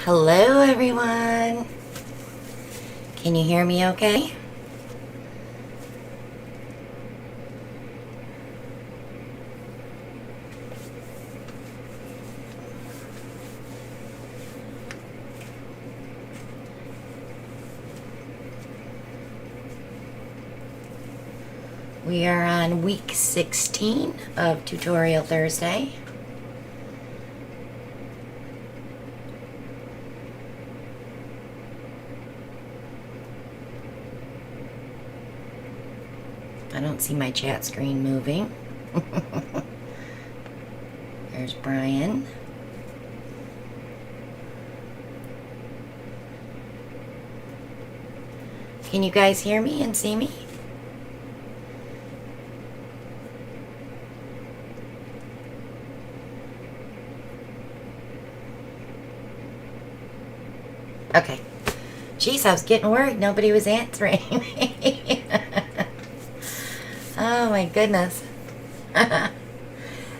Hello everyone. Can you hear me okay? We are on week 16 of Tutorial Thursday. I don't see my chat screen moving. There's Brian. Can you guys hear me and see me? Okay. Jeez, I was getting worried. Nobody was answering me. Oh my goodness.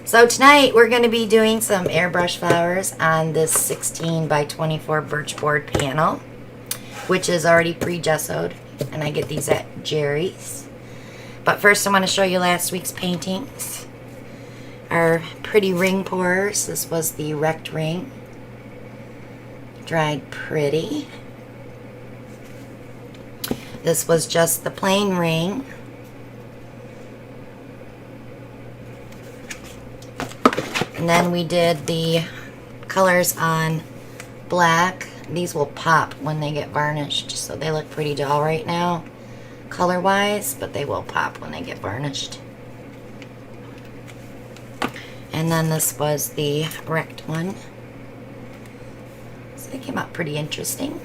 So tonight we're going to be doing some airbrush flowers on this 16 by 24 birch board panel, which is already pre-gessoed, and I get these at Jerry's. But first I want to show you last week's paintings. Our pretty ring pourers. This was the wrecked ring. Dried pretty. This was just the plain ring. And then we did the colors on black. These will pop when they get varnished, so they look pretty dull right now color wise, but they will pop when they get varnished. And then this was the wrecked one. So they came out pretty interesting.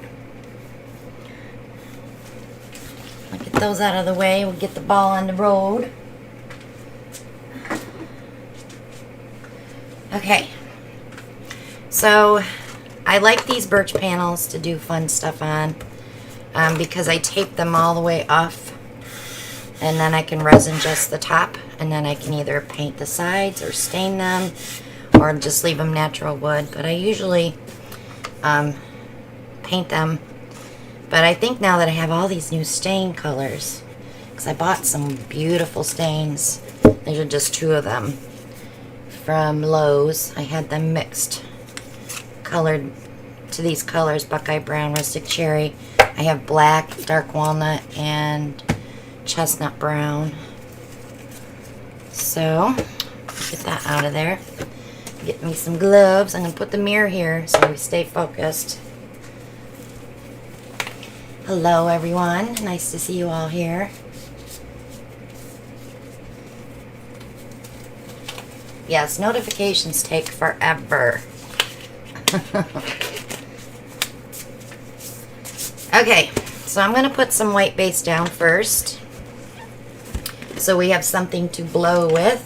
I'll get those out of the way. We'll get the ball on the road. Okay, so I like these birch panels to do fun stuff on because I tape them all the way off, and then I can resin just the top, and then I can either paint the sides or stain them or just leave them natural wood. But I usually paint them. But I think now that I have all these new stain colors, because I bought some beautiful stains, these are just two of them from Lowe's. I had them mixed, colored to these colors: Buckeye Brown, Rustic Cherry. I have black, dark walnut, and chestnut brown. So, get that out of there. Get me some gloves. I'm going to put the mirror here so we stay focused. Hello everyone. Nice to see you all here. Yes, notifications take forever. Okay, so I'm going to put some white base down first, so we have something to blow with.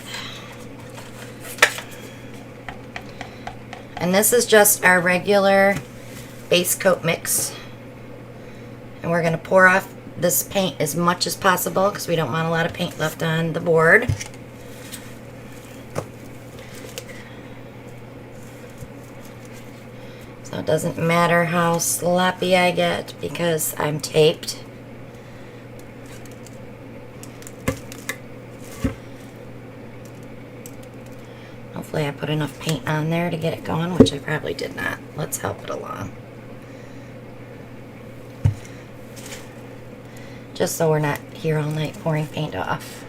And this is just our regular base coat mix. And we're going to pour off this paint as much as possible because we don't want a lot of paint left on the board. So it doesn't matter how sloppy I get because I'm taped. Hopefully I put enough paint on there to get it going, which I probably did not. Let's help it along. Just so we're not here all night pouring paint off.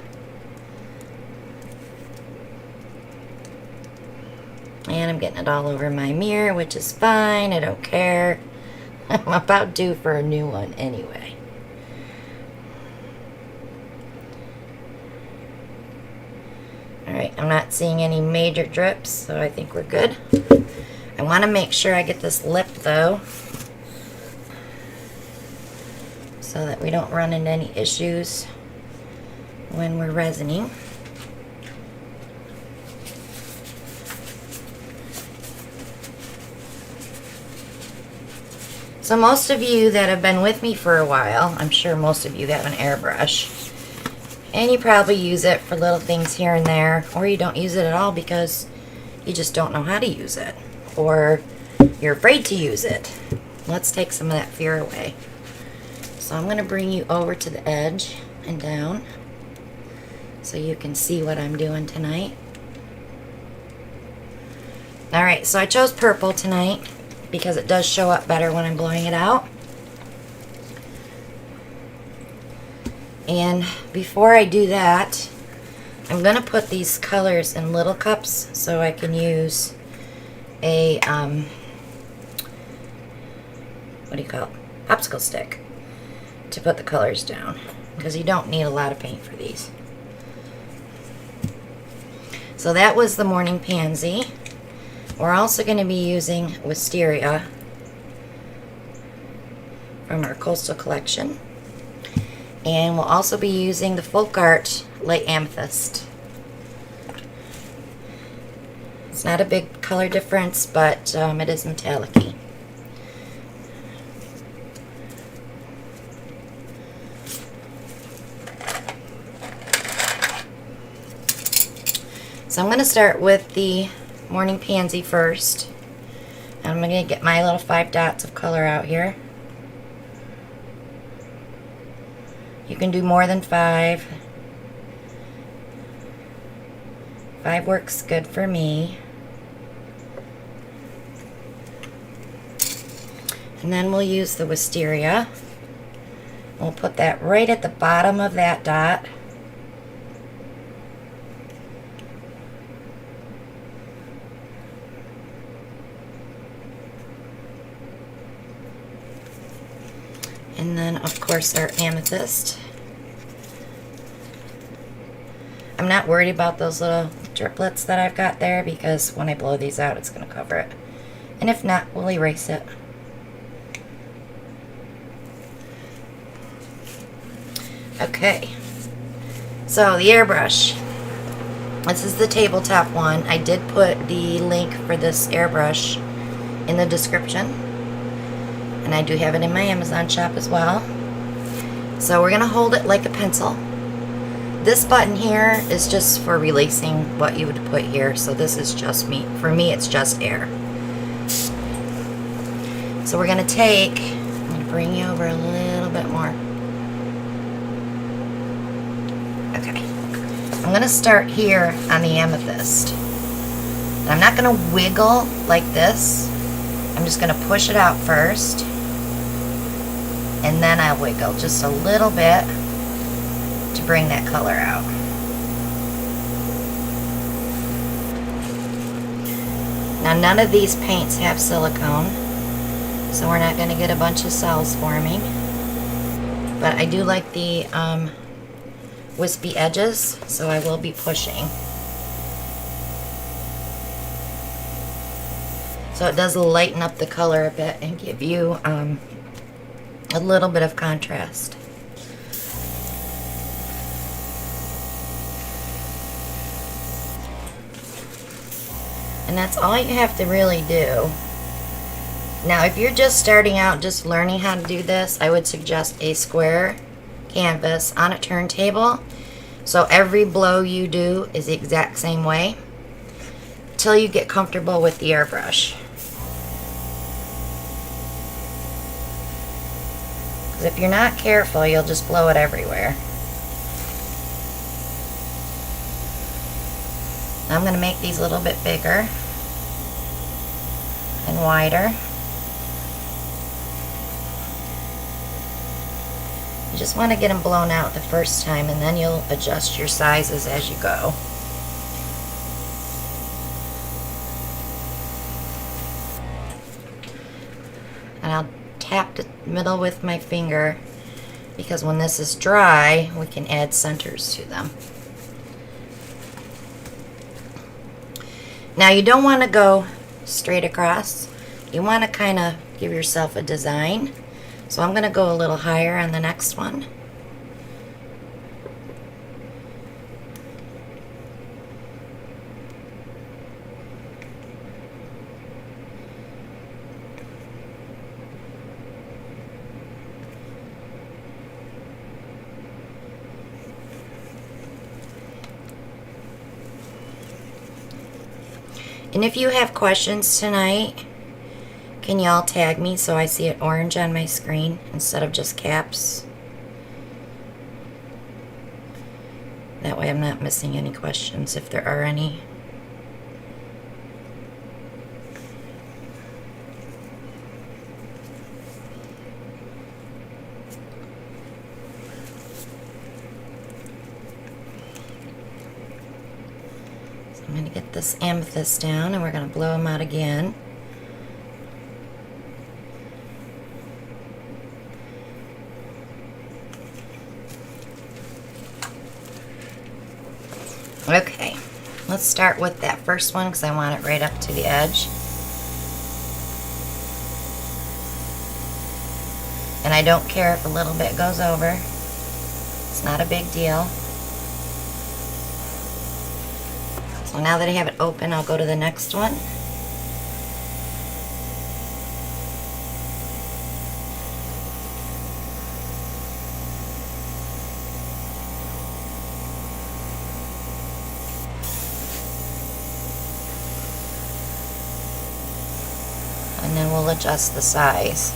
And I'm getting it all over my mirror, which is fine. I don't care. I'm about due for a new one anyway. Alright, I'm not seeing any major drips, so I think we're good. I want to make sure I get this lip though, so that we don't run into any issues when we're resining. So most of you that have been with me for a while, I'm sure most of you have an airbrush. And you probably use it for little things here and there, or you don't use it at all because you just don't know how to use it. Or you're afraid to use it. Let's take some of that fear away. So I'm going to bring you over to the edge and down so you can see what I'm doing tonight. Alright, so I chose purple tonight because it does show up better when I'm blowing it out. And before I do that, I'm going to put these colors in little cups so I can use a, what do you call it? Popsicle stick to put the colors down, because you don't need a lot of paint for these. So that was the Morning Pansy. We're also going to be using Wisteria from our Coastal Collection. And we'll also be using the Folk Art Light Amethyst. It's not a big color difference, but it is metallic-y. So I'm going to start with the Morning Pansy first. I'm going to get my little 5 dots of color out here. You can do more than 5. 5 works good for me. And then we'll use the Wisteria. We'll put that right at the bottom of that dot. And then, of course, our amethyst. I'm not worried about those little driplets that I've got there, because when I blow these out, it's going to cover it. And if not, we'll erase it. Okay. So, the airbrush. This is the tabletop one. I did put the link for this airbrush in the description. And I do have it in my Amazon shop as well. So we're going to hold it like a pencil. This button here is just for releasing what you would put here. So this is just me. For me, it's just air. So we're going to take, I'm going to bring you over a little bit more. Okay. I'm going to start here on the amethyst. And I'm not going to wiggle like this. I'm just going to push it out first. And then I'll wiggle just a little bit to bring that color out. Now none of these paints have silicone, so we're not going to get a bunch of cells forming. But I do like the wispy edges, so I will be pushing. So it does lighten up the color a bit and give you a little bit of contrast. And that's all you have to really do. Now, if you're just starting out, just learning how to do this, I would suggest a square canvas on a turntable. So every blow you do is the exact same way till you get comfortable with the airbrush. Because if you're not careful, you'll just blow it everywhere. Now I'm going to make these a little bit bigger and wider. You just want to get them blown out the first time, and then you'll adjust your sizes as you go. And I'll tap the middle with my finger, because when this is dry, we can add centers to them. Now you don't want to go straight across. You want to kind of give yourself a design. So I'm going to go a little higher on the next one. And if you have questions tonight, Can y'all tag me so I see it orange on my screen instead of just caps? That way I'm not missing any questions if there are any. So I'm going to get this amethyst down and we're going to blow them out again. Okay, let's start with that first one because I want it right up to the edge. And I don't care if a little bit goes over. It's not a big deal. So now that I have it open, I'll go to the next one. And then we'll adjust the size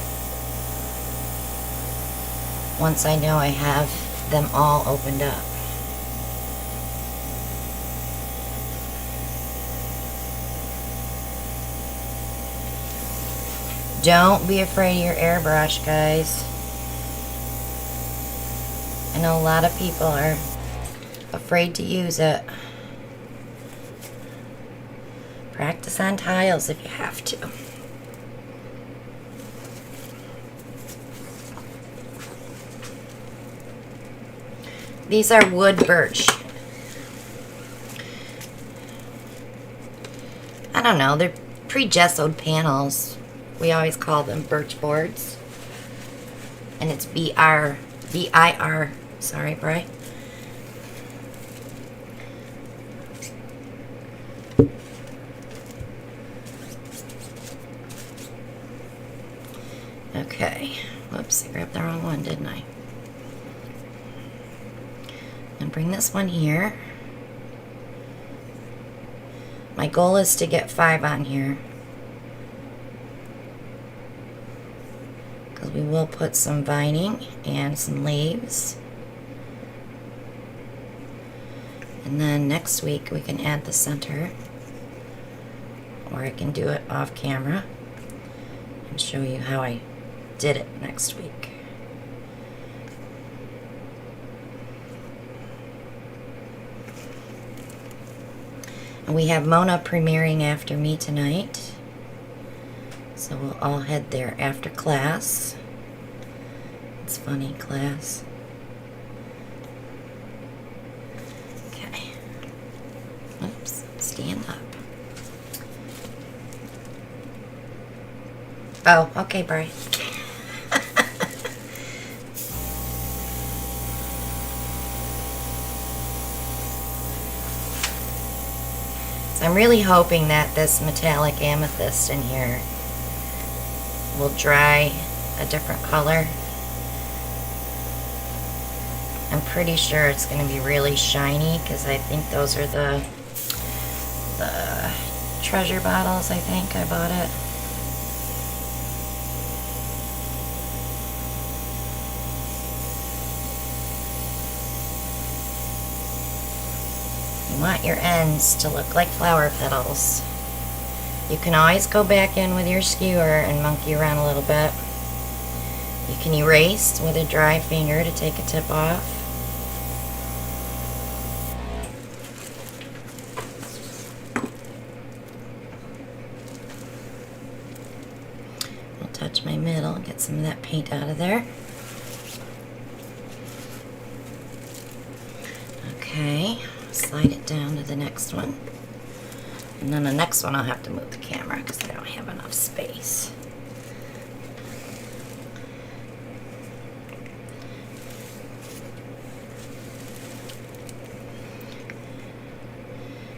once I know I have them all opened up. Don't be afraid of your airbrush, guys. I know a lot of people are afraid to use it. Practice on tiles if you have to. These are wood birch. I don't know, they're pre-gessoed panels. We always call them birch boards. And it's B-I-R, sorry, Bri. Okay, whoops, I grabbed the wrong one, didn't I? And bring this one here. My goal is to get 5 on here, because we will put some vining and some leaves. And then next week we can add the center, or I can do it off camera and show you how I did it next week. And we have Mona premiering after me tonight, so we'll all head there after class. It's funny, class. Okay. Oops, stand up. Oh, okay, Bri. So I'm really hoping that this metallic amethyst in here will dry a different color. I'm pretty sure it's going to be really shiny because I think those are the treasure bottles. I think I bought it. You want your ends to look like flower petals. You can always go back in with your skewer and monkey around a little bit. You can erase with a dry finger to take a tip off. I'll touch my middle and get some of that paint out of there. Okay. Slide it down to the next one. And then the next one I'll have to move the camera because I don't have enough space.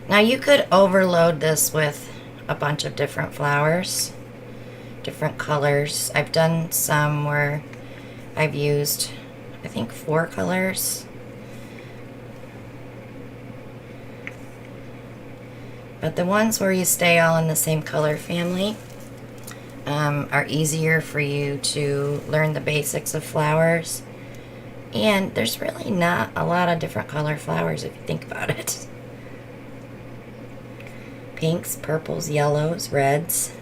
Now you could overload this with a bunch of different flowers, different colors. I've done some where I've used, I think, 4 colors. But the ones where you stay all in the same color family, are easier for you to learn the basics of flowers. And there's really not a lot of different color flowers if you think about it. Pinks, purples, yellows, reds.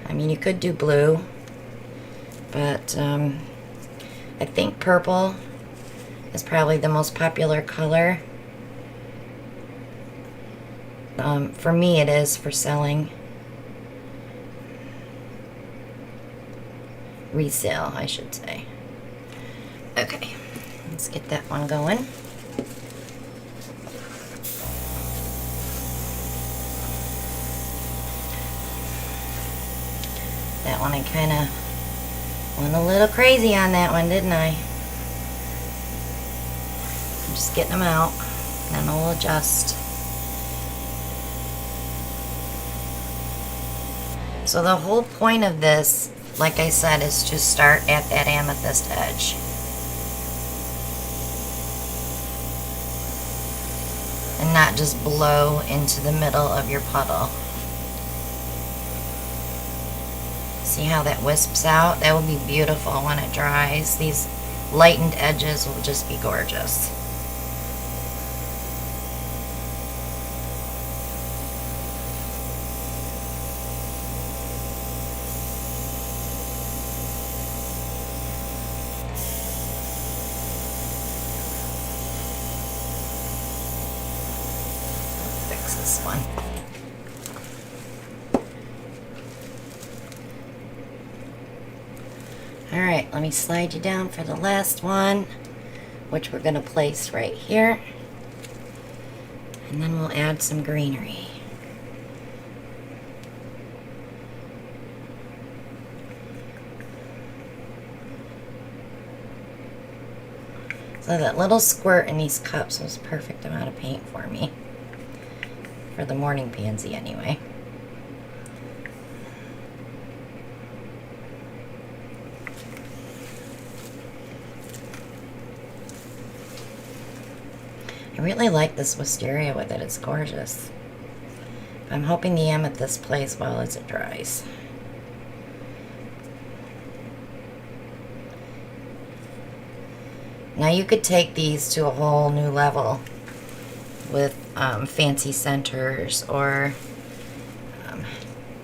I mean, you could do blue, but I think purple is probably the most popular color. For me, it is for selling. Resale, I should say. Okay, let's get that one going. That one I kind of went a little crazy on that one, didn't I? I'm just getting them out, and then we'll adjust. So the whole point of this, like I said, is to start at that amethyst edge. And not just blow into the middle of your puddle. See how that wisps out? That will be beautiful when it dries. These lightened edges will just be gorgeous. Fix this one. Alright, let me slide you down for the last one, which we're going to place right here. And then we'll add some greenery. So that little squirt in these cups was the perfect amount of paint for me. For the morning pansy anyway. I really like this wisteria with it. It's gorgeous. I'm hoping the amethyst plays well as it dries. Now you could take these to a whole new level with fancy centers or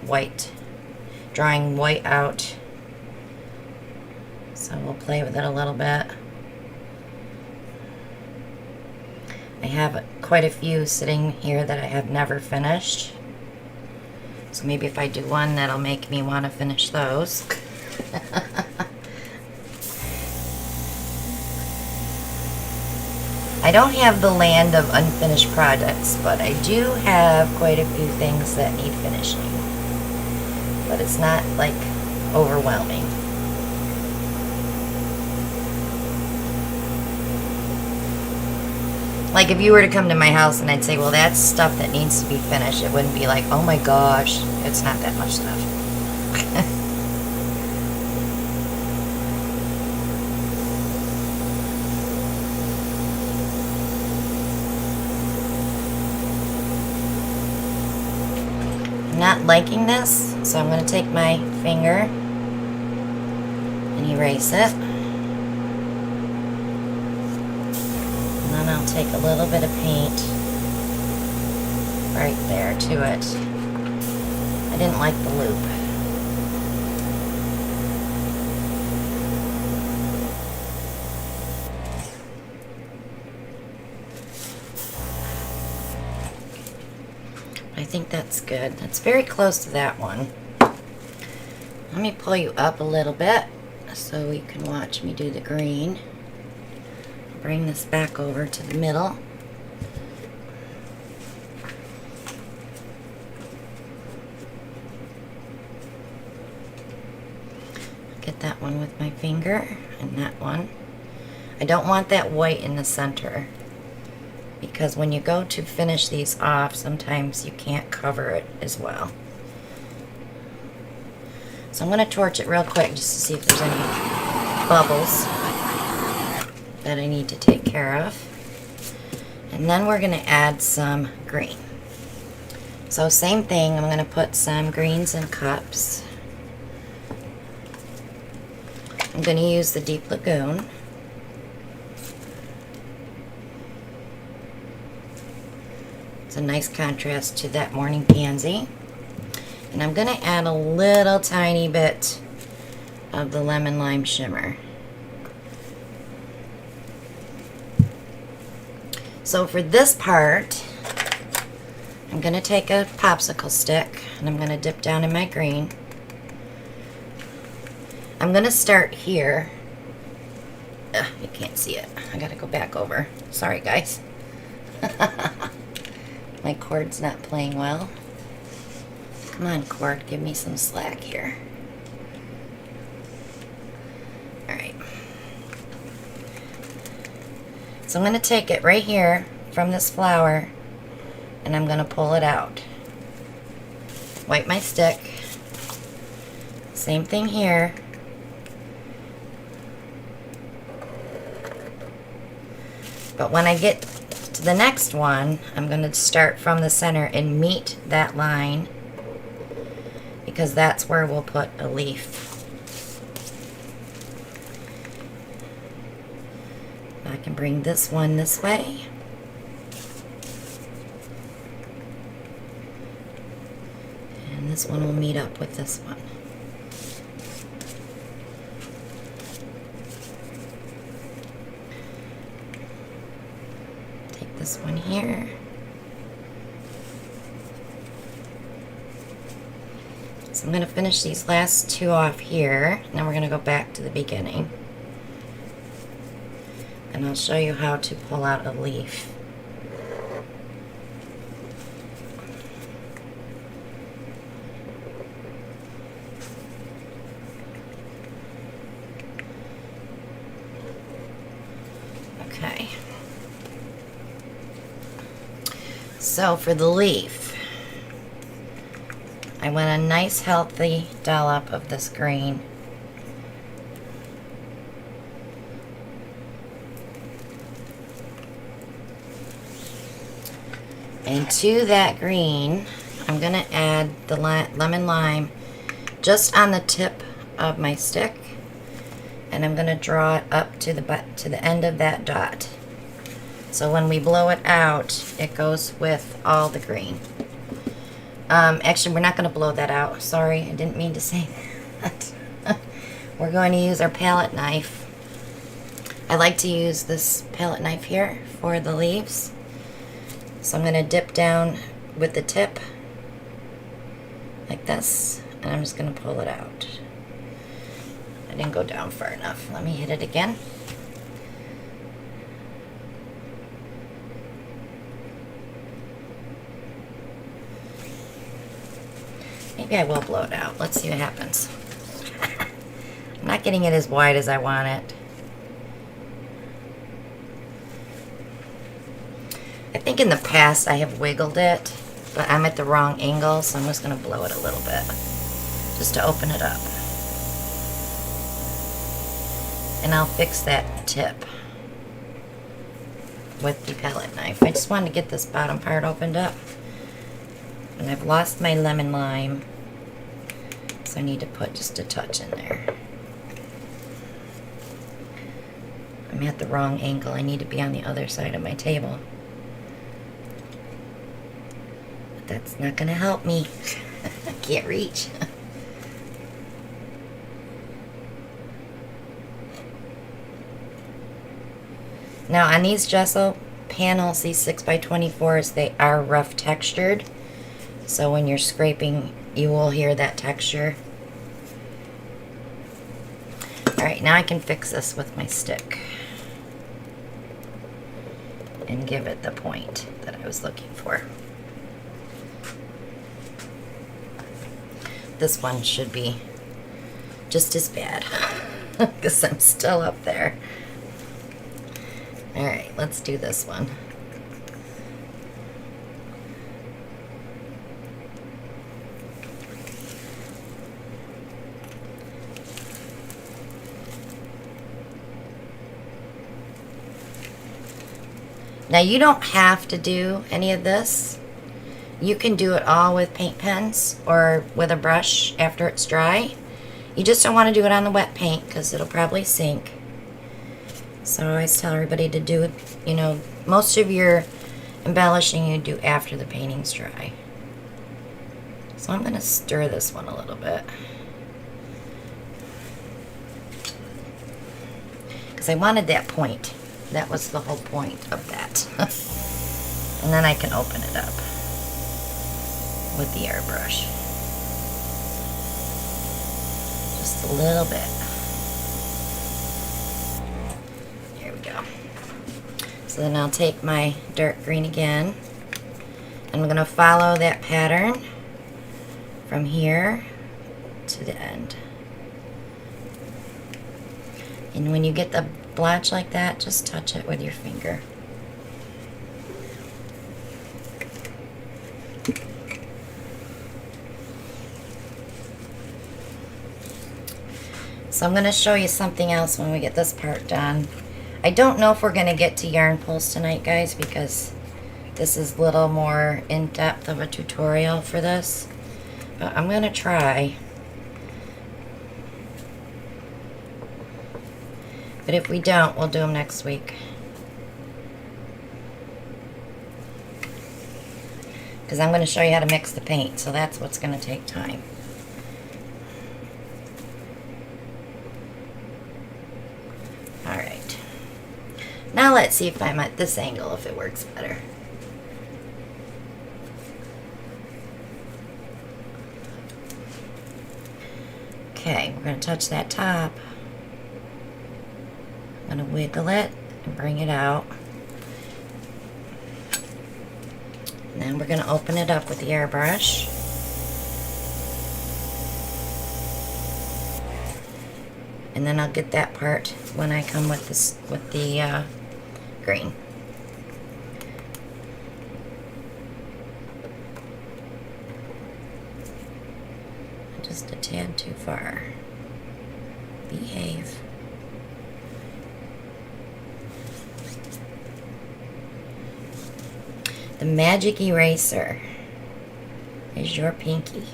white, drawing white out. So we'll play with it a little bit. I have quite a few sitting here that I have never finished. So maybe if I do one, that'll make me want to finish those. I don't have the land of unfinished projects, but I do have quite a few things that need finishing. But it's not like overwhelming. Like if you were to come to my house and I'd say, well, that's stuff that needs to be finished, it wouldn't be like, oh my gosh, it's not that much stuff. I'm not liking this, so I'm going to take my finger and erase it. I'll take a little bit of paint right there to it. I didn't like the loop. I think that's good. That's very close to that one. Let me pull you up a little bit so you can watch me do the green. Bring this back over to the middle. Get that one with my finger and that one. I don't want that white in the center because when you go to finish these off, sometimes you can't cover it as well. So I'm going to torch it real quick just to see if there's any bubbles that I need to take care of. And then we're going to add some green. So same thing, I'm going to put some greens in cups. I'm going to use the Deep Lagoon. It's a nice contrast to that Morning Pansy. And I'm going to add a little tiny bit of the Lemon Lime Shimmer. So for this part, I'm going to take a popsicle stick and I'm going to dip down in my green. I'm going to start here. Ugh, you can't see it. I got to go back over. Sorry, guys. My cord's not playing well. Come on, cord, give me some slack here. Alright. So I'm going to take it right here from this flower and I'm going to pull it out. Wipe my stick. Same thing here. But when I get to the next one, I'm going to start from the center and meet that line because that's where we'll put a leaf. I can bring this one this way. And this one will meet up with this one. This one here. So I'm going to finish these last two off here. Now we're going to go back to the beginning. And I'll show you how to pull out a leaf. Okay. So for the leaf, I want a nice healthy dollop of this green. And to that green, I'm going to add the lemon lime just on the tip of my stick, and I'm going to draw it up to the end of that dot. So when we blow it out, it goes with all the green. Actually, we're not going to blow that out. Sorry, I didn't mean to say that. We're going to use our palette knife. I like to use this palette knife here for the leaves. So I'm going to dip down with the tip like this, and I'm just going to pull it out. I didn't go down far enough. Let me hit it again. Maybe I will blow it out. Let's see what happens. I'm not getting it as wide as I want it. I think in the past I have wiggled it, but I'm at the wrong angle, so I'm just going to blow it a little bit just to open it up. And I'll fix that tip with the palette knife. I just wanted to get this bottom part opened up. And I've lost my lemon lime, so I need to put just a touch in there. I'm at the wrong angle. I need to be on the other side of my table. But that's not going to help me. I can't reach. Now on these gesso panels, these 6x24s, they are rough textured. So when you're scraping, you will hear that texture. Alright, now I can fix this with my stick and give it the point that I was looking for. This one should be just as bad because I'm still up there. Alright, let's do this one. Now you don't have to do any of this. You can do it all with paint pens or with a brush after it's dry. You just don't want to do it on the wet paint because it'll probably sink. So I always tell everybody to do it, you know, most of your embellishing you do after the painting's dry. So I'm going to stir this one a little bit. Because I wanted that point. That was the whole point of that. And then I can open it up with the airbrush. Just a little bit. There we go. So then I'll take my dark green again. And I'm going to follow that pattern from here to the end. And when you get the blotch like that, just touch it with your finger. So I'm going to show you something else when we get this part done. I don't know if we're going to get to yarn pulls tonight, guys, because this is a little more in-depth of a tutorial for this. But I'm going to try. But if we don't, we'll do them next week. Because I'm going to show you how to mix the paint, so that's what's going to take time. Alright. Now let's see if I'm at this angle, if it works better. Okay, we're going to touch that top. I'm going to wiggle it and bring it out. And then we're going to open it up with the airbrush. And then I'll get that part when I come with this, with the green. Just a tad too far. Behave. The magic eraser is your pinky.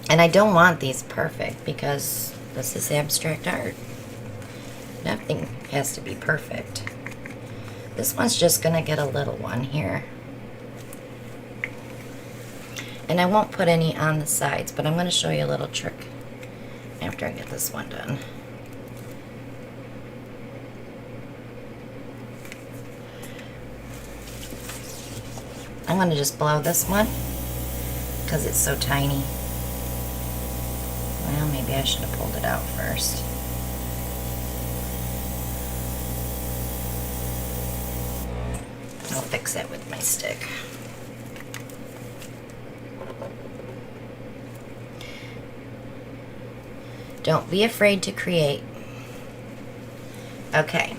And I don't want these perfect because this is abstract art. Nothing has to be perfect. This one's just going to get a little one here. And I won't put any on the sides, but I'm going to show you a little trick after I get this one done. I'm going to just blow this one because it's so tiny. Well, maybe I should have pulled it out first. I'll fix it with my stick. Don't be afraid to create. Okay.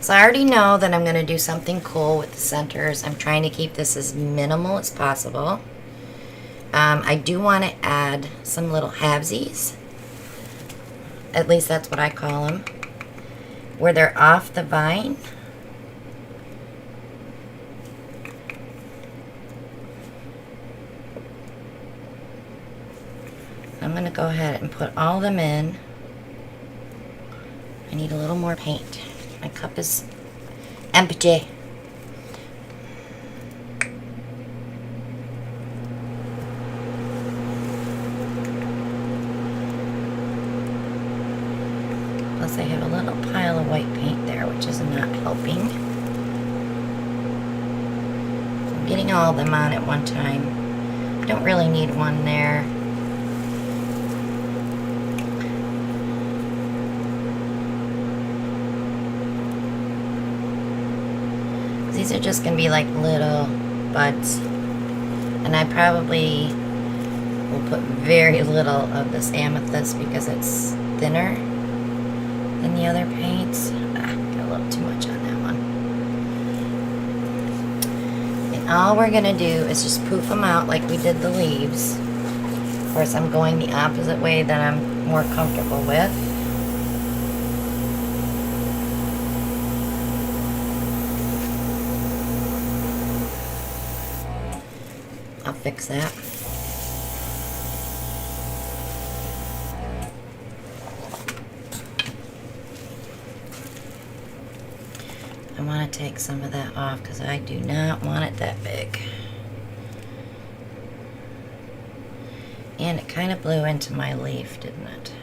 So I already know that I'm going to do something cool with the centers. I'm trying to keep this as minimal as possible. I do want to add some little halvesies. At least that's what I call them. Where they're off the vine. I'm going to go ahead and put all of them in. I need a little more paint. My cup is empty. Plus I have a little pile of white paint there, which is not helping. I'm getting all of them on at one time. I don't really need one there. These are just going to be like little buds. And I probably will put very little of this amethyst because it's thinner than the other paints. Got a little too much on that one. And all we're going to do is just poof them out like we did the leaves. Of course, I'm going the opposite way that I'm more comfortable with. fix that. I want to take some of that off because I do not want it that big. And it kind of blew into my leaf, didn't it?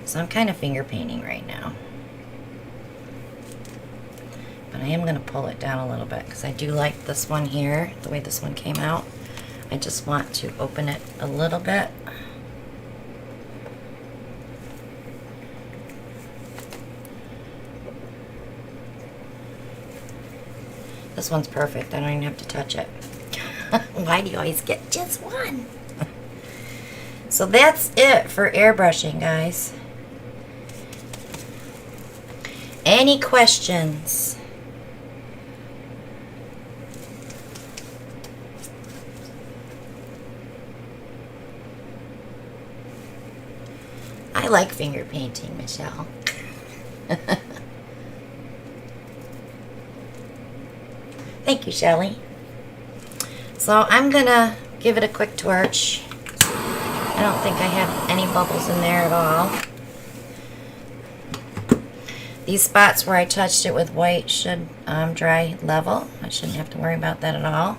So I'm kind of finger painting right now. But I am going to pull it down a little bit because I do like this one here, the way this one came out. I just want to open it a little bit. This one's perfect. I don't even have to touch it. Why do you always get just one? So that's it for airbrushing, guys. Any questions? I like finger painting, Michelle. Thank you, Shelly. So I'm gonna give it a quick torch. I don't think I have any bubbles in there at all. These spots where I touched it with white should dry level. I shouldn't have to worry about that at all.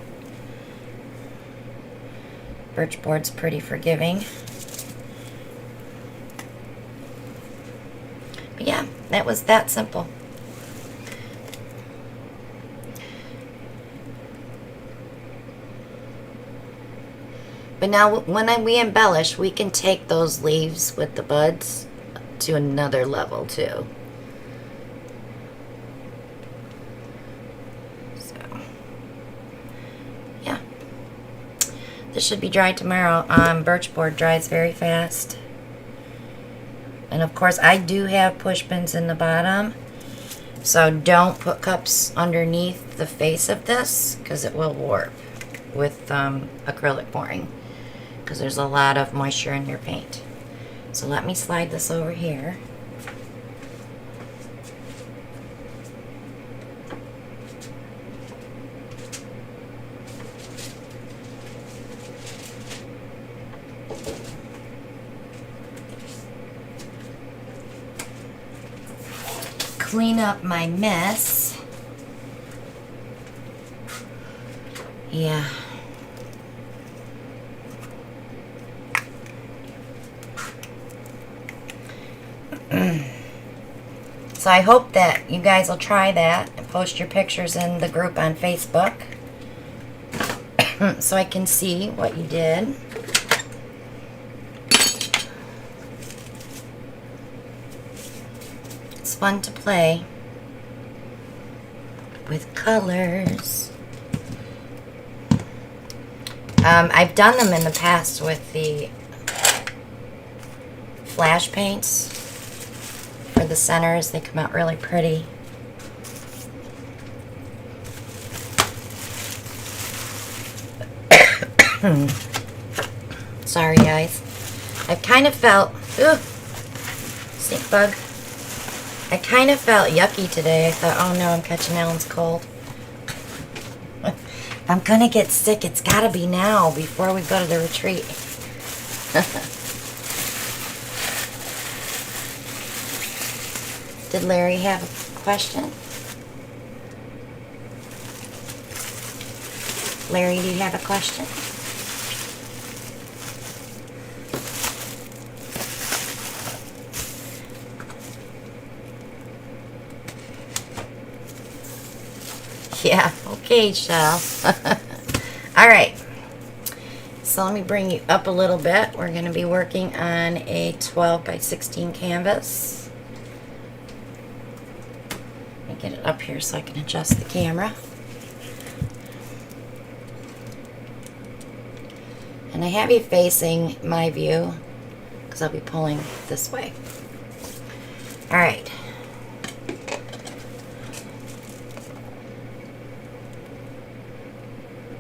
Birch board's pretty forgiving. But yeah, that was that simple. But now when we embellish, we can take those leaves with the buds to another level too. So, yeah. This should be dry tomorrow. Birch board dries very fast. And of course, I do have push pins in the bottom. So don't put cups underneath the face of this because it will warp with acrylic pouring. Because there's a lot of moisture in your paint. So let me slide this over here. Clean up my mess. Yeah. So I hope that you guys will try that and post your pictures in the group on Facebook so I can see what you did. It's fun to play with colors. I've done them in the past with the flash paints. For the centers, they come out really pretty. Sorry, guys. I kind of felt, stink bug. I kind of felt yucky today. I thought, oh no, I'm catching Alan's cold. If I'm gonna get sick, it's gotta be now before we go to the retreat. Did Larry have a question? Larry, do you have a question? Yeah, okay, Shell. All right. So let me bring you up a little bit. We're going to be working on a 12 by 16 canvas. Get it up here so I can adjust the camera. And I have you facing my view because I'll be pulling this way. All right.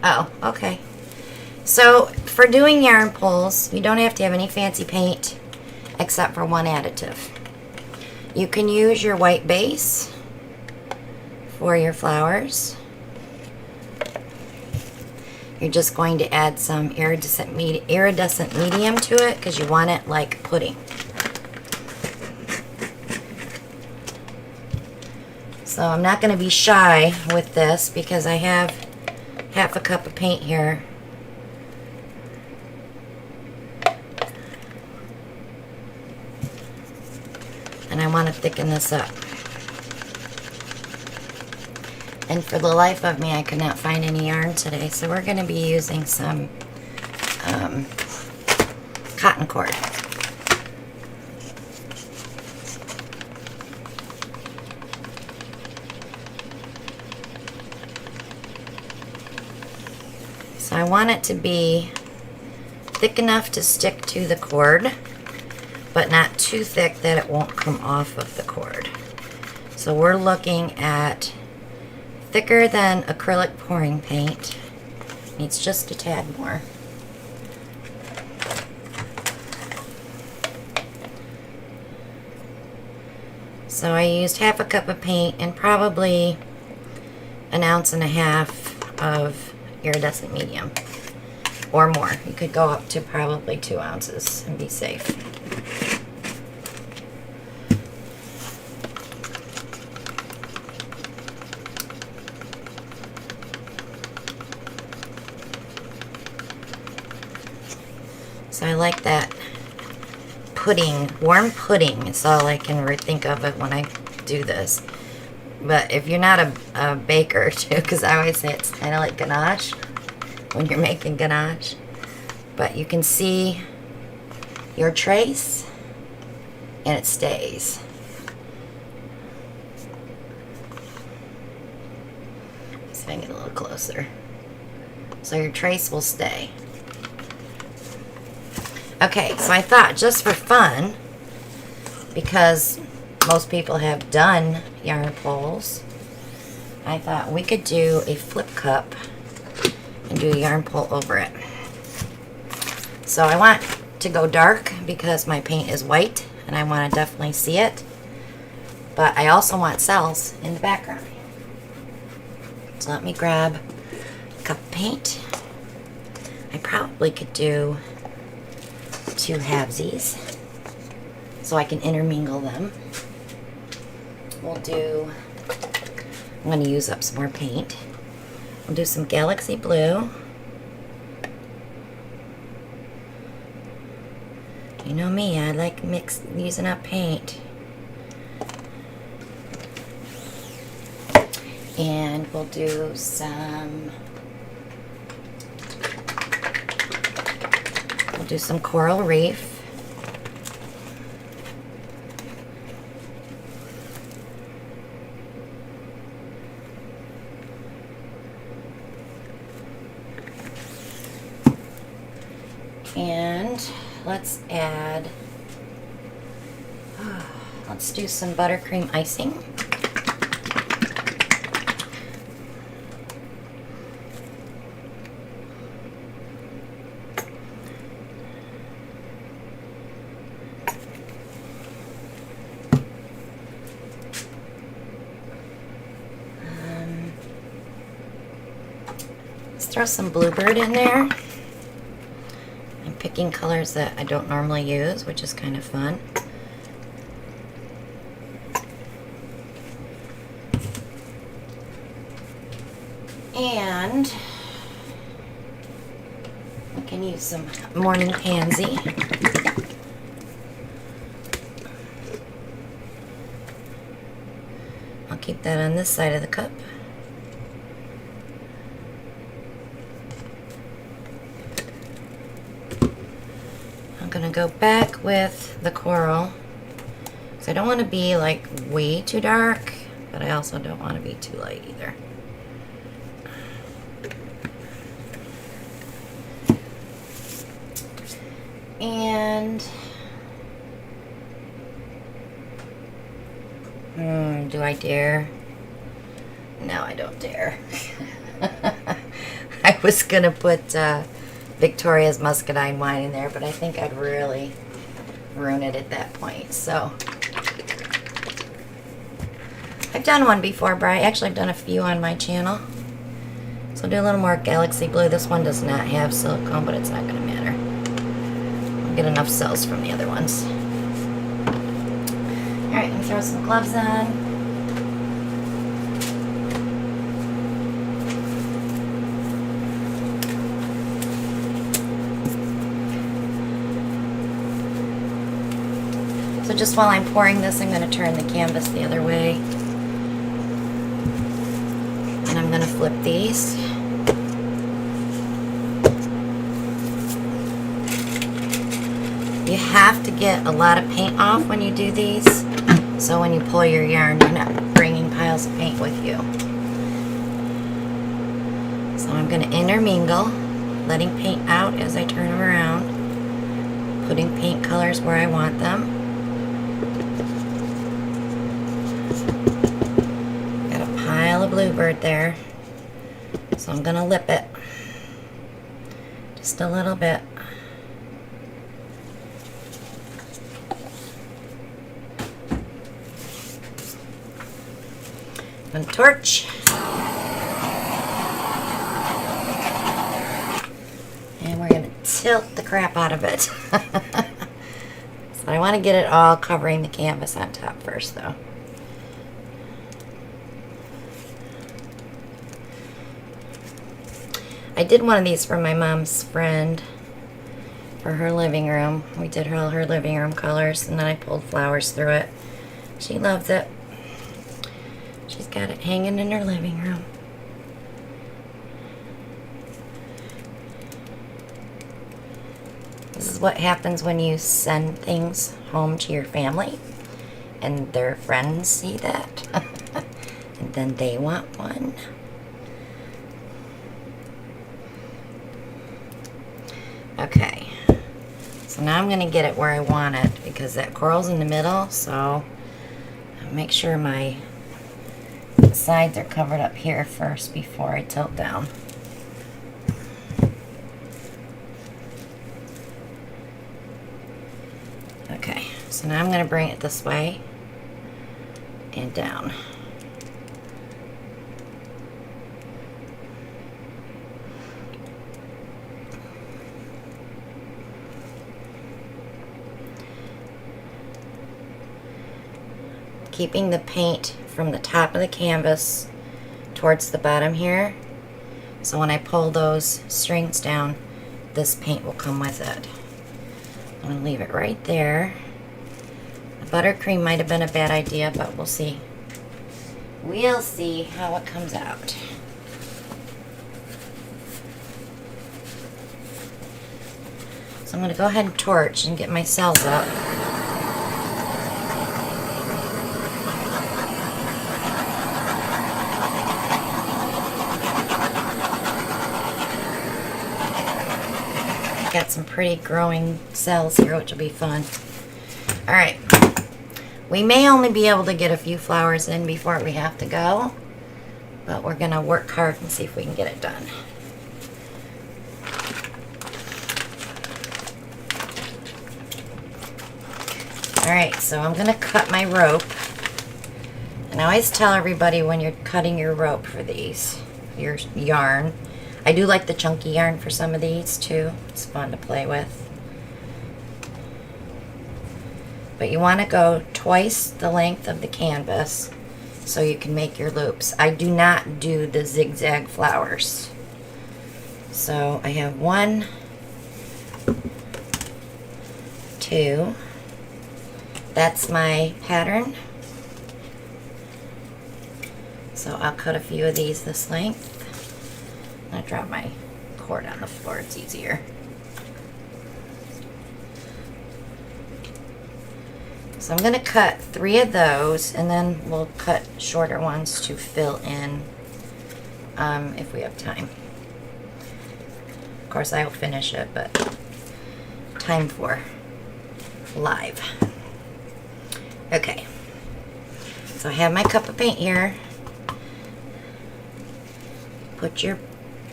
Oh, okay. So for doing yarn pulls, you don't have to have any fancy paint except for one additive. You can use your white base for your flowers. you're just going to add some iridescent medium to it because you want it like pudding. So I'm not going to be shy with this because I have half a cup of paint here. And I want to thicken this up. And for the life of me, I could not find any yarn today, so we're going to be using some cotton cord. So I want it to be thick enough to stick to the cord, but not too thick that it won't come off of the cord. So we're looking at thicker than acrylic pouring paint. Needs just a tad more. So I used half a cup of paint and probably 1.5 ounces of iridescent medium, or more. You could go up to probably 2 ounces and be safe. So I like that pudding, warm pudding. It's all I can think of it when I do this. But if you're not a baker too, because I always say it's kind of like ganache when you're making ganache. But you can see your trace and it stays. Let's see if I can get a little closer. So your trace will stay. Okay, so I thought just for fun, because most people have done yarn pulls, I thought we could do a flip cup and do a yarn pull over it. So I want to go dark because my paint is white and I want to definitely see it, but I also want cells in the background. So let me grab a cup of paint. I probably could do 2 halvesies so I can intermingle them. We'll do, I'm going to use up some more paint. We'll do some Galaxy Blue. You know me, I like using up paint. And we'll do some Coral Reef. And let's add, let's do some buttercream icing. Let's throw some Bluebird in there. Picking colors that I don't normally use, which is kind of fun. And we can use some Morning Pansy. I'll keep that on this side of the cup. I'm gonna go back with the coral, so I don't want to be like way too dark, but I also don't want to be too light either. And do I dare? No, I don't dare. I was gonna put Victoria's muscadine wine in there, but I think I'd really ruin it at that point. So I've done one before, Bri. Actually, I've done a few on my channel. So I'll do a little more galaxy blue. This one does not have silicone, but it's not going to matter. I'll get enough cells from the other ones. Alright, I'm going to throw some gloves on. So just while I'm pouring this, I'm going to turn the canvas the other way. And I'm going to flip these. You have to get a lot of paint off when you do these. So when you pull your yarn, you're not bringing piles of paint with you. So I'm going to intermingle, letting paint out as I turn them around. Putting paint colors where I want them. Pile of bluebird there, so I'm gonna lip it just a little bit. And torch, and we're gonna tilt the crap out of it. So I want to get it all covering the canvas on top first, though. I did one of these for my mom's friend for her living room. We did all her living room colors, and then I pulled flowers through it. She loves it. She's got it hanging in her living room. This is what happens when you send things home to your family and their friends see that. And then they want one. Okay, so now I'm going to get it where I want it because that coral's in the middle, so I'll make sure my sides are covered up here first before I tilt down. Okay, so now I'm going to bring it this way and down. Keeping the paint from the top of the canvas towards the bottom here. So when I pull those strings down, this paint will come with it. I'm going to leave it right there. The buttercream might have been a bad idea, but we'll see. We'll see how it comes out. So I'm going to go ahead and torch and get my cells up. Got some pretty growing cells here, which will be fun. Alright, we may only be able to get a few flowers in before we have to go, but we're going to work hard and see if we can get it done. Alright, so I'm going to cut my rope. And I always tell everybody when you're cutting your rope for these, your yarn, I do like the chunky yarn for some of these too. It's fun to play with. But you want to go twice the length of the canvas so you can make your loops. I do not do the zigzag flowers. So I have 1, 2. That's my pattern. So I'll cut a few of these this length. I drop my cord on the floor, it's easier. So I'm going to cut 3 of those, and then we'll cut shorter ones to fill in if we have time. Of course, I will finish it, but time for live. Okay, so I have my cup of paint here. Put your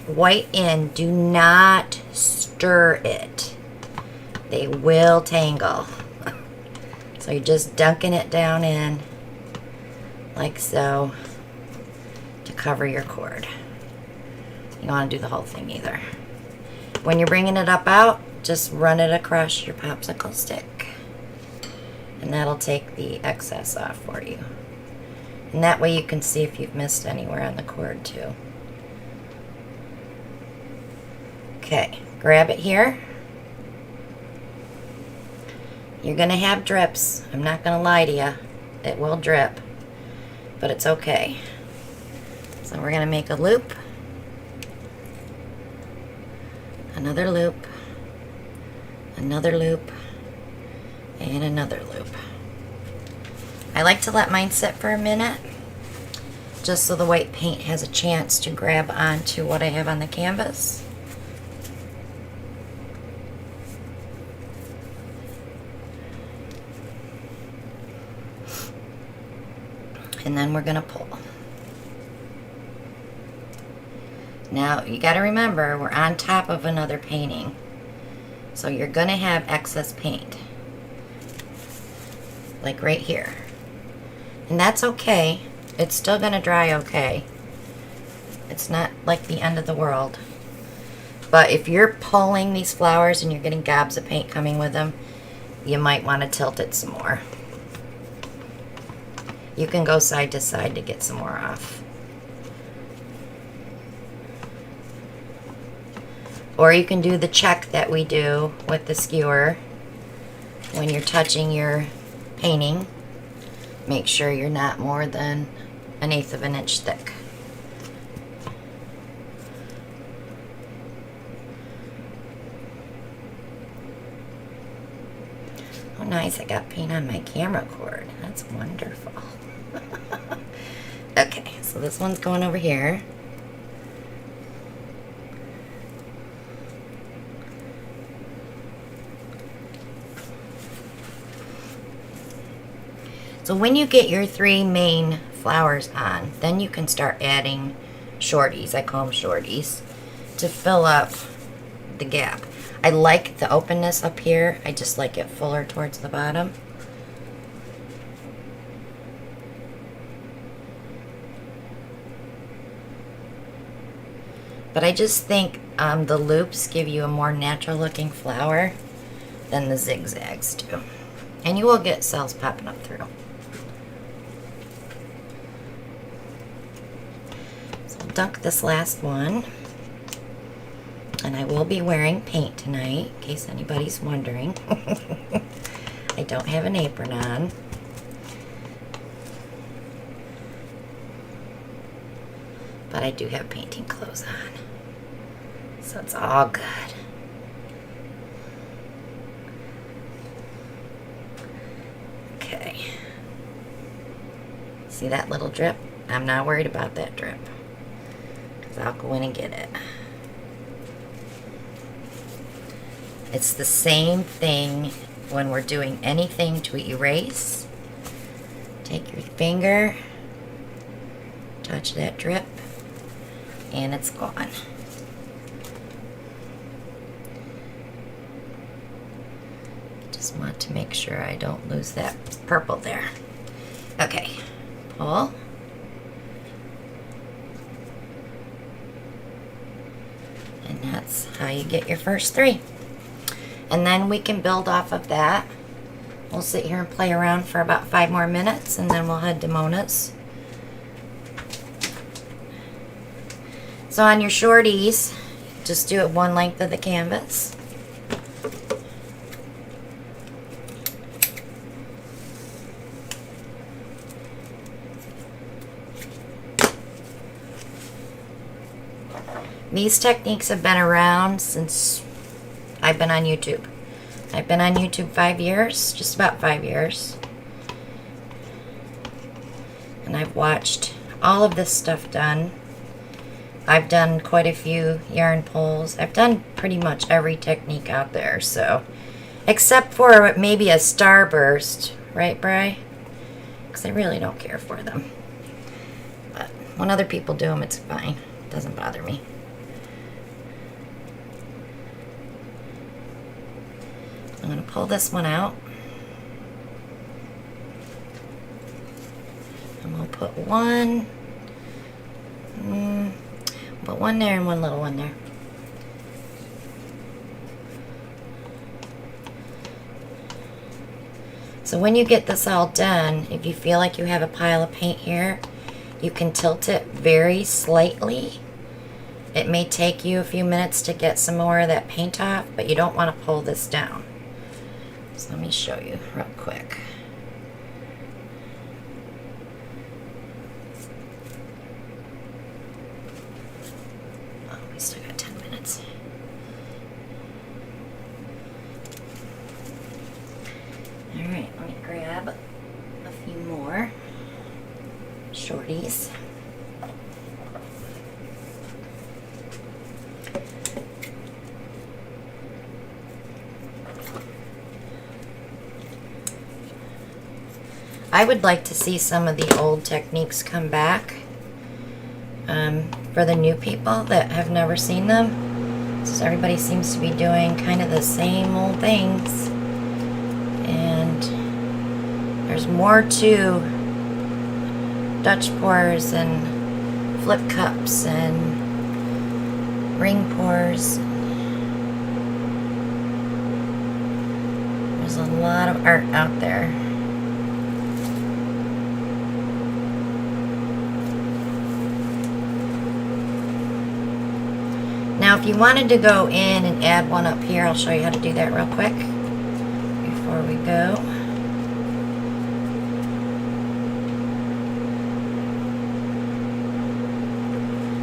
white in. Do not stir it. They will tangle. So you're just dunking it down in like so to cover your cord. You don't want to do the whole thing either. When you're bringing it up out, just run it across your popsicle stick. And that'll take the excess off for you. And that way you can see if you've missed anywhere on the cord too. Okay, grab it here. You're going to have drips. I'm not going to lie to you. It will drip, but it's okay. So we're going to make a loop, another loop, another loop, and another loop. I like to let mine sit for a minute, just so the white paint has a chance to grab onto what I have on the canvas. And then we're going to pull. Now, you got to remember, we're on top of another painting. So you're going to have excess paint. Like right here. And that's okay. It's still going to dry okay. It's not like the end of the world. But if you're pulling these flowers and you're getting gobs of paint coming with them, you might want to tilt it some more. You can go side to side to get some more off. Or you can do the check that we do with the skewer when you're touching your painting. Make sure you're not more than 1/8 of an inch thick. Oh nice, I got paint on my camera cord. That's wonderful. Okay, so this one's going over here. So when you get your 3 main flowers on, then you can start adding shorties, I call them shorties, to fill up the gap. I like the openness up here. I just like it fuller towards the bottom. But I just think the loops give you a more natural looking flower than the zigzags do. And you will get cells popping up through. So I'll dunk this last one. And I will be wearing paint tonight, in case anybody's wondering. I don't have an apron on. But I do have painting clothes on. So it's all good. Okay. See that little drip? I'm not worried about that drip, because I'll go in and get it. It's the same thing when we're doing anything to erase. Take your finger, touch that drip, and it's gone. Just want to make sure I don't lose that purple there. Okay, pull. And that's how you get your first 3. And then we can build off of that. We'll sit here and play around for about 5 more minutes, and then we'll head to Mona's. So on your shorties, just do it one length of the canvas. These techniques have been around since I've been on YouTube. I've been on YouTube 5 years, just about 5 years. And I've watched all of this stuff done. I've done quite a few yarn pulls. I've done pretty much every technique out there, so. Except for maybe a starburst, right, Bri? Because I really don't care for them. But when other people do them, it's fine. It doesn't bother me. I'm going to pull this one out. And we'll put one Put one there and one little one there. So when you get this all done, if you feel like you have a pile of paint here, you can tilt it very slightly. It may take you a few minutes to get some more of that paint off, but you don't want to pull this down. So let me show you real quick. Oh, we still got 10 minutes. Alright, let me grab a few more shorties. I would like to see some of the old techniques come back for the new people that have never seen them. So everybody seems to be doing kind of the same old things. And there's more to Dutch pours and flip cups and ring pours. There's a lot of art out there. Now if you wanted to go in and add one up here, I'll show you how to do that real quick before we go.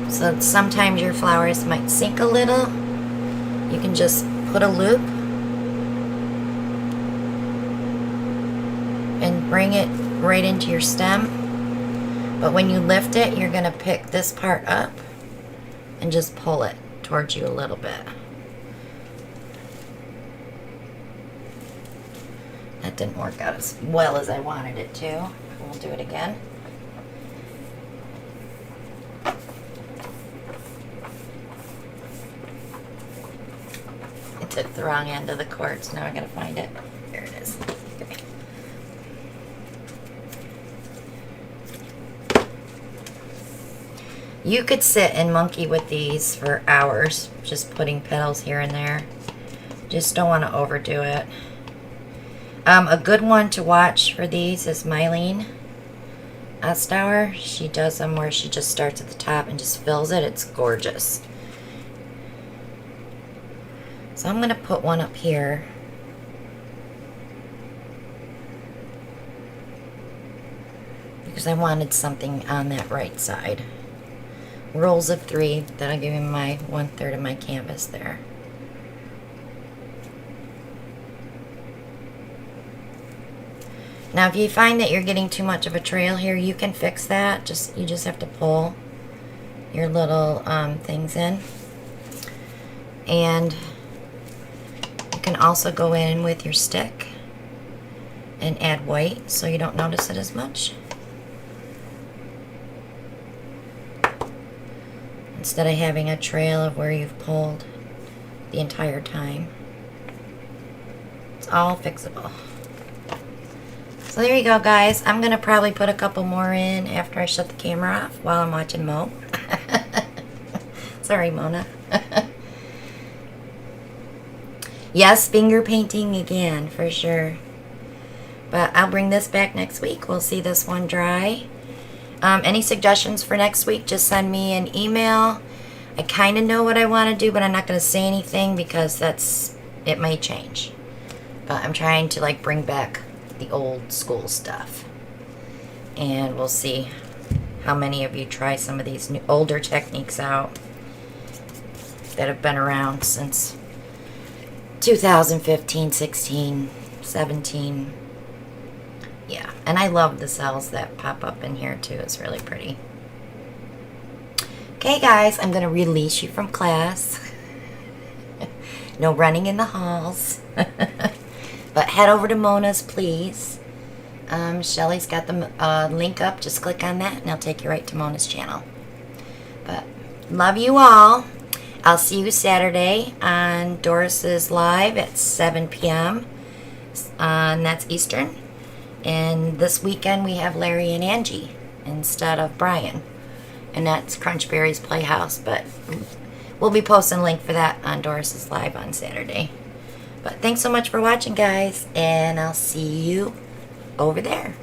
So sometimes your flowers might sink a little. You can just put a loop and bring it right into your stem. But when you lift it, you're going to pick this part up and just pull it towards you a little bit. That didn't work out as well as I wanted it to. We'll do it again. I took the wrong end of the cord, so now I gotta find it. There it is. Okay. You could sit and monkey with these for hours, just putting petals here and there. Just don't want to overdo it. A good one to watch for these is Mylene Ostauer. She does them where she just starts at the top and just fills it. It's gorgeous. So I'm going to put one up here. Because I wanted something on that right side. Rolls of 3, that'll give me my 1/3 of my canvas there. Now if you find that you're getting too much of a trail here, you can fix that. You just have to pull your little things in. And you can also go in with your stick and add white so you don't notice it as much. Instead of having a trail of where you've pulled the entire time. It's all fixable. So there you go, guys. I'm going to probably put a couple more in after I shut the camera off while I'm watching Mo. Sorry, Mona. Yes, finger painting again, for sure. But I'll bring this back next week. We'll see this one dry. Any suggestions for next week, just send me an email. I kind of know what I want to do, but I'm not going to say anything because it may change. But I'm trying to like bring back the old school stuff. And we'll see how many of you try some of these new, older techniques out that have been around since 2015, 16, 17. Yeah, and I love the cells that pop up in here too. It's really pretty. Okay, guys, I'm going to release you from class. No running in the halls. But head over to Mona's, please. Shelly's got the link up. Just click on that, and it'll take you right to Mona's channel. But love you all. I'll see you Saturday on Doris's Live at 7 p.m. And that's Eastern. And this weekend we have Larry and Angie instead of Brian. and that's Crunchberry's Playhouse, but we'll be posting a link for that on Doris's Live on Saturday. But thanks so much for watching, guys, and I'll see you over there.